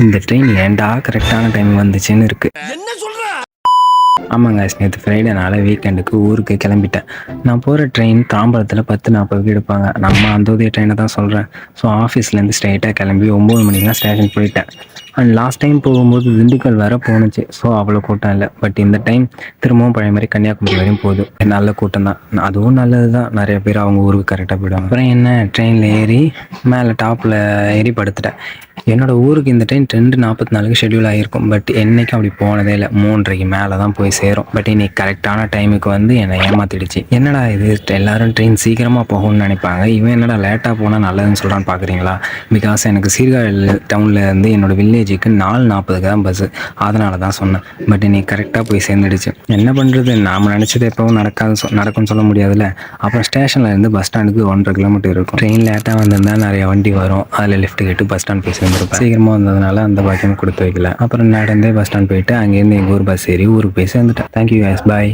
இந்த ட்ரெயின் ஏன்டா கரெக்டான டைம் வந்துச்சுன்னு இருக்கு. ஆமாங்க, நேற்று ஃப்ரைடேனால வீக்கெண்டுக்கு ஊருக்கு கிளம்பிட்டேன். நான் போகிற ட்ரெயின் தாம்பரத்தில் 10:40 எடுப்பாங்க. நம்ம அந்தோதய ட்ரெயினை தான் சொல்கிறேன். ஸோ ஆஃபீஸ்லேருந்து ஸ்ட்ரைட்டாக கிளம்பி 9 மணிக்கெலாம் ஸ்டேஷன் போயிட்டேன். அண்ட் லாஸ்ட் டைம் போகும்போது திண்டுக்கல் வர போணுச்சு. ஸோ அவ்வளோ கூட்டம் இல்லை. பட் இந்த டைம் திரும்பவும் பழைய மாதிரி கன்னியாகுமரி வரையும் போகுது. நல்ல கூட்டம் தான், அதுவும் நல்லது தான். நிறைய பேர் அவங்க ஊருக்கு கரெக்டாக போயிடுவாங்க. அப்புறம் என்ன, ட்ரெயினில் ஏறி மேலே டாப்பில் ஏறி படுத்துட்டேன். என்னோடய ஊருக்கு இந்த ட்ரெயின் 2:44 ஷெட்யூல் ஆகிருக்கும். பட் என்றைக்கும் அப்படி போனதே இல்லை. 3:30 மேலே தான் போய் சேரும். பட் இன்னைக்கு கரெக்டான டைமுக்கு வந்து என்னை ஏமாத்திடுச்சு. என்னடா இது, எல்லாரும் ட்ரெயின் சீக்கிரமாக போகணும்னு நினைப்பாங்க, இவன் என்னடா லேட்டாக போனால் நல்லதுன்னு சொல்கிறான்னு பார்க்குறீங்களா? பிகாஸ் எனக்கு சீர்காழி டவுனில் இருந்து என்னோடய வில்லேஜுக்கு 4:40 தான் பஸ்ஸு. அதனால தான் சொன்னேன். பட் இன்னைக்கு கரெக்டாக போய் சேர்ந்துடுச்சு. என்ன பண்ணுறது, நாம் நினச்சது எப்போவும் நடக்கும்னு சொல்ல முடியாதுல்ல. அப்புறம் ஸ்டேஷனில் இருந்து பஸ் ஸ்டாண்டுக்கு 1.5 கிலோமீட்டர் இருக்கும். ட்ரெயின் லேட்டாக வந்திருந்தால் நிறைய வண்டி வரும். அதில் லிஃப்ட் கேட்டு பஸ் ஸ்டாண்ட் போய் சேர்ந்துருப்பேன். சீக்கிரமாக வந்ததுனால அந்த பாக்கியம் கொடுத்து வைக்கல. அப்புறம் நடந்தே பஸ் ஸ்டாண்ட் போயிட்டு அங்கேருந்து எங்கள் ஊர் பஸ் ஏறி ஊருக்கு போய் சேர்ந்துட்டேன். தேங்க்யூ கைஸ், பாய்.